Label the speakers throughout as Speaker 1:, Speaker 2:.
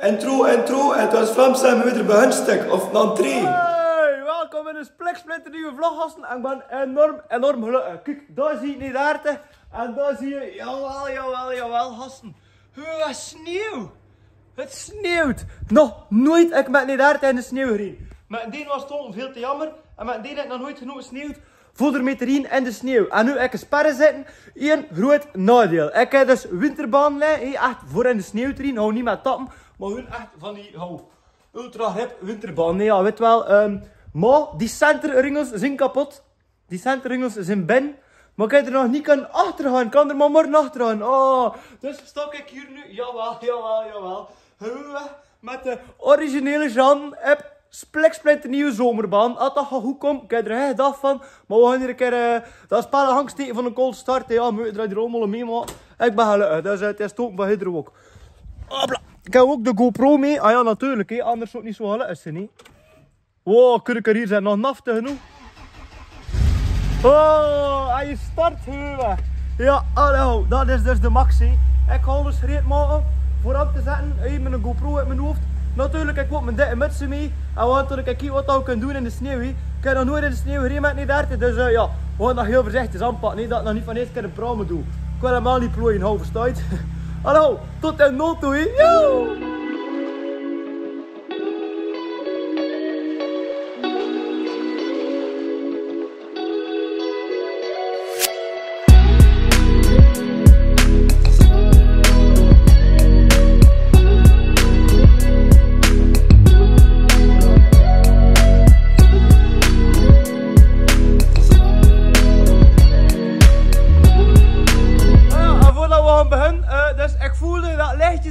Speaker 1: Intro, en het was Vlaams en we weer bij stuk, of een entree.
Speaker 2: Hey, welkom in een splinternieuwe vlog, gasten. En ik ben enorm gelukkig. Kijk, daar zie je niet aardig. En daar zie je, jawel, gasten. Het sneeuw. Het sneeuwt. Nog nooit heb ik met niet aardig in de sneeuw gereden. Met die was het veel te jammer. En met die heb ik nog nooit genoeg gesneeuwd voor er mee te rijden in de sneeuw. En nu heb ik een sperren zitten. Eén groot nadeel. Ik heb dus winterbaan liggen, echt voor in de sneeuw te rijden. Hou niet met tappen. Maar hun echt van die ultra hip winterbaan. Nee, ja, weet wel. Maar die centerringels zijn kapot. Die centerringels zijn binnen. Maar ik heb er nog niet kunnen achter gaan. Ik kan er maar morgen achter gaan. Oh, dus sta ik hier nu. Jawel. Met de originele Jean. Splinternieuwe zomerbaan. Als dat goed komt, ik heb er echt af van. Maar we gaan hier een keer dat spellen hangsteken van een cold start. Ja, moet je er allemaal mee, maar ik ben gelukkig. Dus het is ook bij Hydro ook. Hopla. Ik heb ook de GoPro mee. Ah ja, natuurlijk. He. Anders zou het niet zo gelukkig zijn. He. Wow, kun ik er hier zijn? Nog nafte genoeg. Oh, en je start weg. Ja, hallo. Dat is dus de max. He. Ik ga alles gereed maken voor op te zetten. Hey, met een GoPro in mijn hoofd. Natuurlijk, ik heb mijn dikke mutsen mee. En we gaan natuurlijk kijken wat we kunnen doen in de sneeuw. He. Ik heb nog nooit in de sneeuw gereden met niet 30. Dus ja, we gaan dat heel voorzichtig aanpakken. Nee, dat ik nog niet van eerst keer een pramen doe. Ik wil helemaal niet plooien, hou verstaat. Hallo, tot in nul toe. Yo!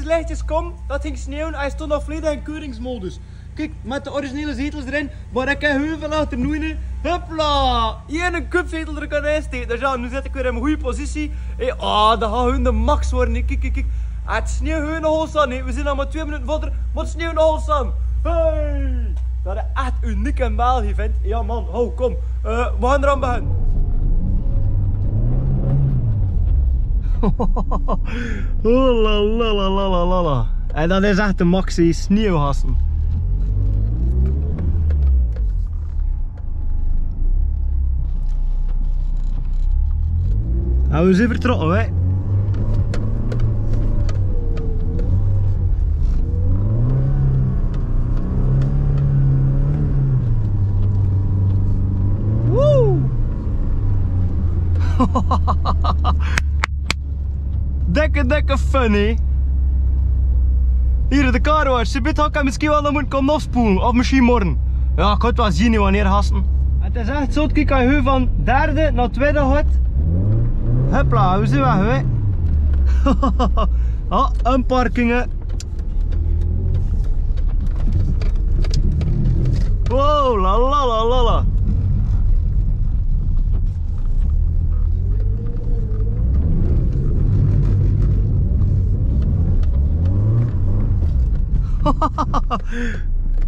Speaker 2: Lichtjes kom, dat ging sneeuwen. Hij stond nog volledig in keuringsmodus. Kijk, met de originele zetels erin, maar ik heb heel veel achter noeien. Hupla! Eén cupzetel er kan insteken. Dus ja, nu zit ik weer in mijn goede positie. Hey, dat gaat gewoon de max worden. Kijk. Het sneeuwt gewoon nog eens aan. We zijn al maar 2 minuten verder, maar het sneeuwt nog eens aan. Hey! Dat is echt uniek in België, vindt. Ja man, kom. We gaan eraan beginnen. Oh la. En dat is echt de maxi sneeuwhassen. En we zijn vertrokken, hè. Woe! Dikke funny. Hier de carwash. Je weet dat ik misschien wel moeten komen afspoelen. Of misschien morgen. Ja, ik ga het wel zien wanneer gasten. Het is echt zo. Kijk, als je van derde naar tweede gaat. Hopla, we zijn weg, hè. Een parkingen. Wow, la.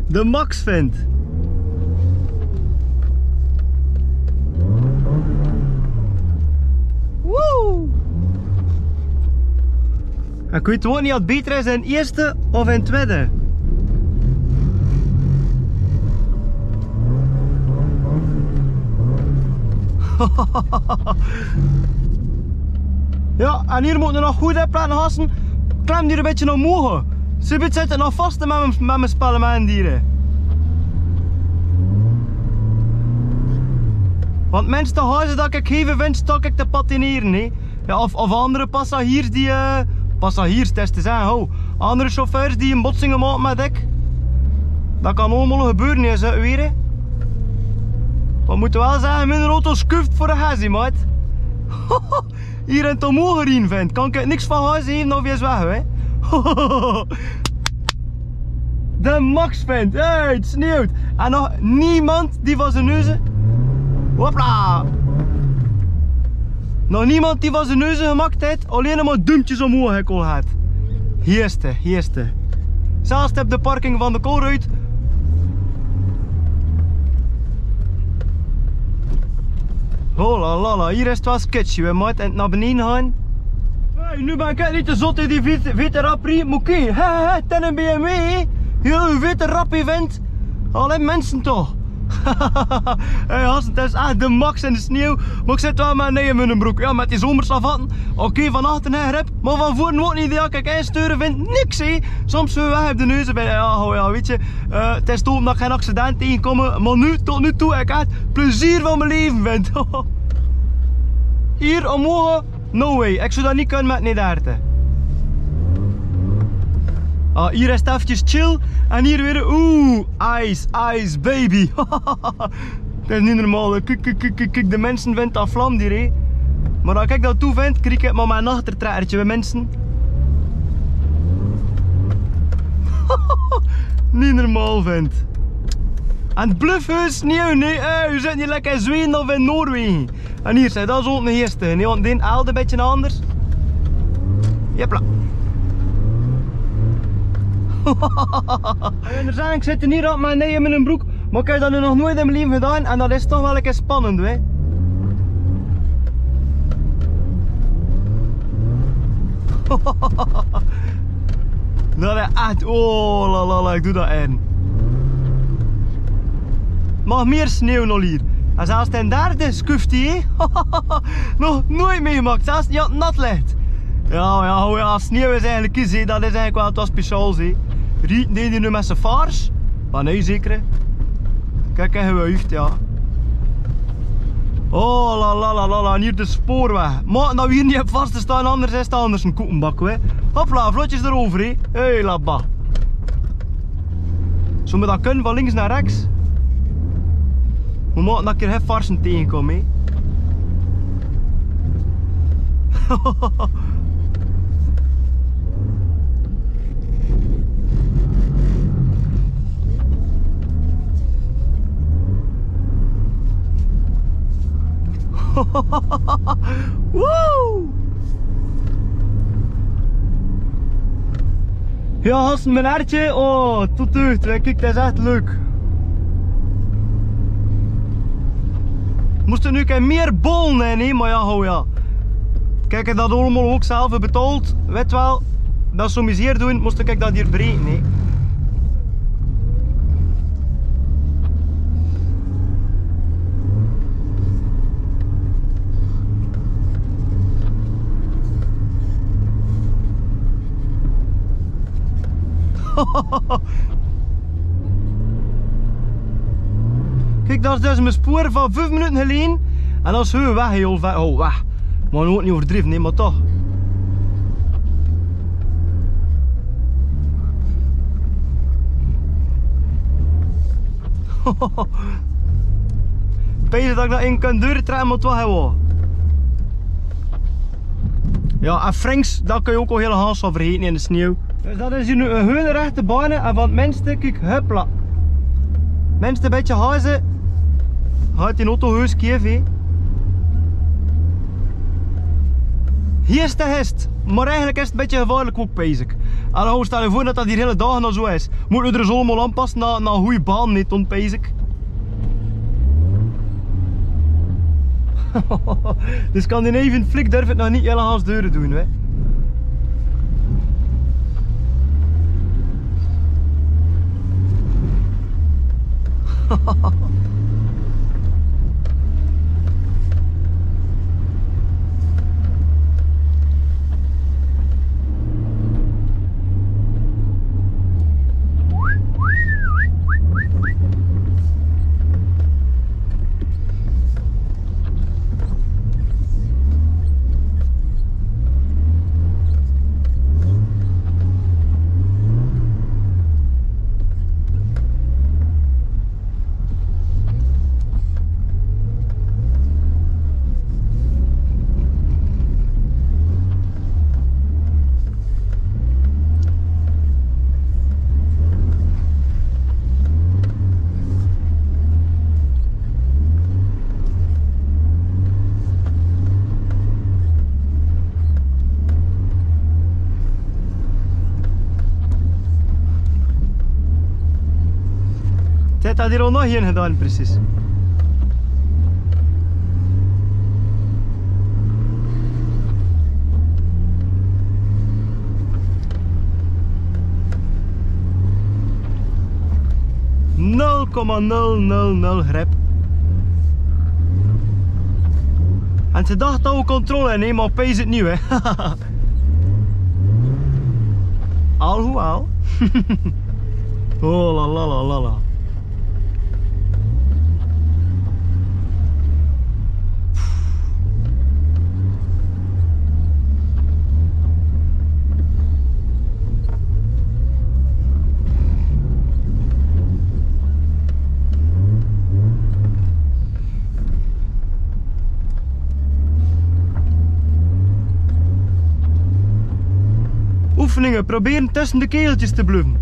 Speaker 2: De max vindt. Woe! Ik weet gewoon niet of het beter is in het eerste of in het tweede. Ja, en hier moeten we nog goed op laten gassen. Klem hier een beetje omhoog. Ze zitten nog vast met mijn spellen met mijn dieren. Want mensen, de huizen dat ik geven vind, stok ik te patineren. He. Ja, of andere passagiers die... passagiers, het is te zeggen. Andere chauffeurs die een botsingen maken met ik. Dat kan allemaal gebeuren, hè, zo weer. Hè. We moeten wel zeggen, mijn auto schuift voor een gazie, maat. Hier in het omhoog gereden vindt, kan ik niks van huis geven of je is weg, hè. De max vindt, hey, het sneeuwt. En nog niemand die van zijn neuzen. Hopla! Nog niemand die van zijn neuzen gemaakt heeft, alleen maar dumpjes omhoog heb ik al gehad. Heerste. Zelfs op de parking van de Koolruit. Oh la la la, hier is het wel sketchy, we moeten naar beneden gaan. Hey, nu ben ik niet te zot in die witte rappie, maar oké, ten een BMW, heel witte rappie vent. Alleen mensen toch. Hey, het is echt de max in de sneeuw, maar ik zit wel met een in mijn broek. Ja, met die zomersavatten. Oké, van achter een grip, maar van voren ook niet. Ja, kijk, sturen vindt niks, hé. Soms zo weg op de neus bij. Ja, weet je, het is toch dat ik geen accident tegenkom, maar nu, tot nu toe, ik echt plezier van mijn leven vind. Hier omhoog, no way. Ik zou dat niet kunnen met Nederten. Hier is het eventjes chill en hier weer, ice baby. Dat is niet normaal. Kijk, de mensen vinden dat vlam hier, hé. Maar als ik dat toe vind, krijg ik maar mijn achtertrekkertje bij mensen. Niet normaal vindt. En het bluffhuis sneeuw, nee, we zitten hier lekker in Zweden of in Noorwegen. En hier zijn, dat is ook de eerste, nee, want die elde een beetje anders. Jepla. Ik zit hier op mijn nee in mijn broek, maar ik heb dat nu nog nooit in mijn leven gedaan en dat is toch wel een keer spannend, hè. Dat is echt, oh lalala, ik doe dat in. Mag meer sneeuw nog hier. En zelfs ten derde scuft hij, nog nooit meegemaakt, zelfs ja, nat ligt. Ja, sneeuw is eigenlijk iets, dat is eigenlijk wel wat speciaals. Riet deed hij nu met zijn vaars, maar nee zeker. Kijk, hij wuift, ja. Oh la, en hier de spoorweg. Maar dat we hier niet op vast te staan, anders is het anders een koekenbak, hè. Hopla, vlotjes erover, hè. Hey, labba. Zullen we dat kunnen van links naar rechts? We moeten dat ik er varsen tegenkom, hè. Woe! Ja, gasten, mijn hertje, oh, tot deugd, kijk, dat is echt leuk. Moesten nu meer bollen in, hè, maar ja, Kijk, ik dat allemaal ook zelf betaald, weet wel, dat zo miseer doen, moest ik dat hier breken, hè. Kijk, dat is dus mijn spoor van 5 minuten geleden. En dat is heel weg, heel ver. Oh, weg. Maar ook niet overdreven, nee, maar toch. Pees dat ik dat in kan deuren trekken, maar toch wel. Ja, en Franks, dat kun je ook al heel haast van vergeten in de sneeuw. Dus dat is hier nu een hele rechte baan en van het minste, kijk, huppla. Minste een beetje hazen, gaat die auto heus keer. Hier is de hest, maar eigenlijk is het een beetje gevaarlijk ook, pees. En dan stel je voor dat dat hier hele dagen al zo is. Moeten we er zo allemaal aanpassen naar een goede baan, niet dan, pees. De Scandinavian flik durft het nog niet hele haast deuren doen, hè. Het had hier al nog geen gedaan, precies. 0,000 grip. En ze dacht dat we controle in, maar opeens het nieuw, hè. Alhoewel. Oh la la la la la. Oefeningen, proberen tussen de keeltjes te blijven.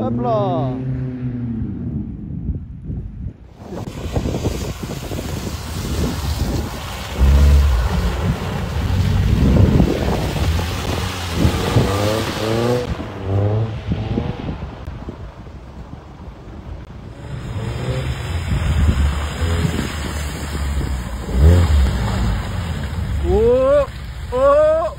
Speaker 2: Hopla! Oh! Oh!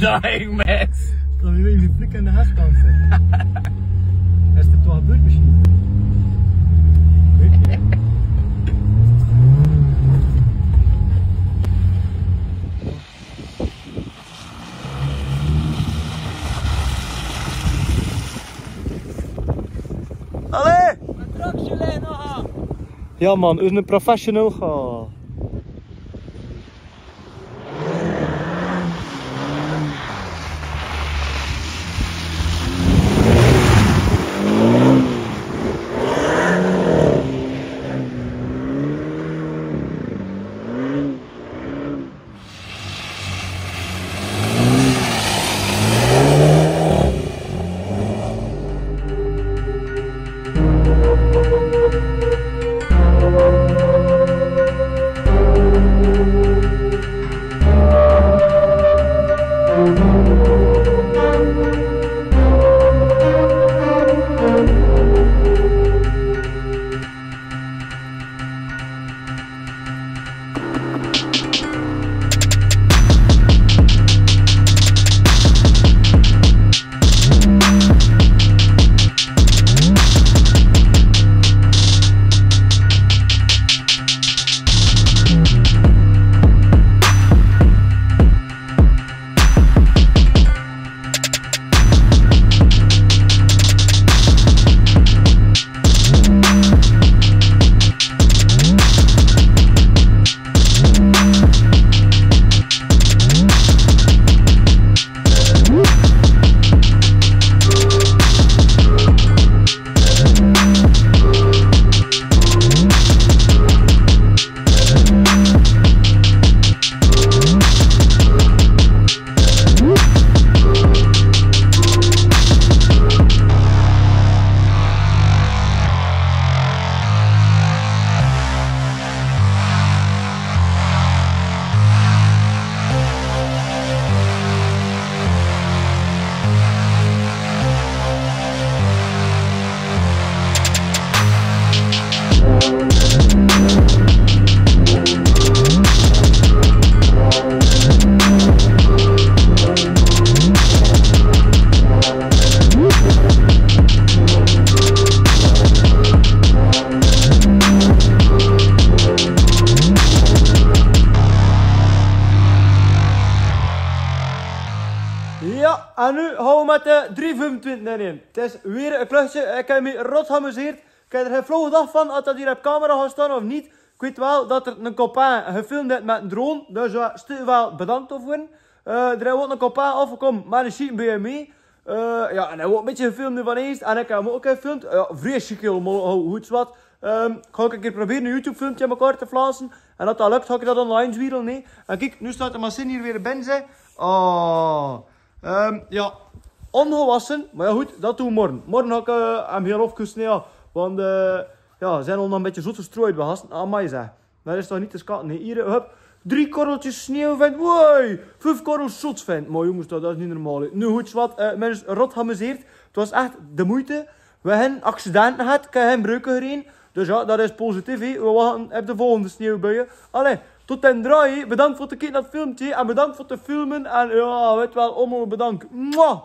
Speaker 3: dying, mate.
Speaker 2: Dan wil je die flik in de herkansen. Is er toch gebeurd misschien? Weet je, hè? Allee!
Speaker 3: Wat trok jullie nog?
Speaker 2: Ja man, u is een professional gaan. Ja, en nu gaan we met de 325 erin. Het is weer een klusje. Ik heb me rot geamuseerd. Ik heb er geen flauwe dag van of dat hier op camera gaat staan of niet. Ik weet wel dat er een copain gefilmd heeft met een drone. Dus stuur wel bedankt voor. Er is ook een copain afgekomen met een sheet bij mee. Ja, en hij wordt een beetje gefilmd nu van eerst. En ik heb hem ook gefilmd. Ja, vreselijk helemaal goed wat. Ik ga ook een keer proberen een YouTube filmpje in elkaar te plaatsen. En als dat lukt, ga ik dat online zwieren. Nee. En kijk, nu staat de machine hier weer binnen. Oh. Ja, ongewassen, maar ja goed, dat doen we morgen. Morgen ga ik hem heel afkussen, ja. Want ja, ze zijn al een beetje zoet gestrooid bij gasten. Amai zeg, dat is toch niet te schatten. Nee, hier, hup, 3 korreltjes sneeuw vindt. Woi, 5 korrels zoet vindt. Maar jongens, dat is niet normaal. Nu goed, wat, mensen rot geamuseerd. Het was echt de moeite. We hebben accidenten gehad, ik heb geen breuken gereden. Dus ja, dat is positief. He. We wachten op de volgende sneeuwbuien. Allee, tot den draai. Bedankt voor het kijken naar het filmpje. En bedankt voor het filmen. En ja, weet wel, allemaal bedankt. Mwah!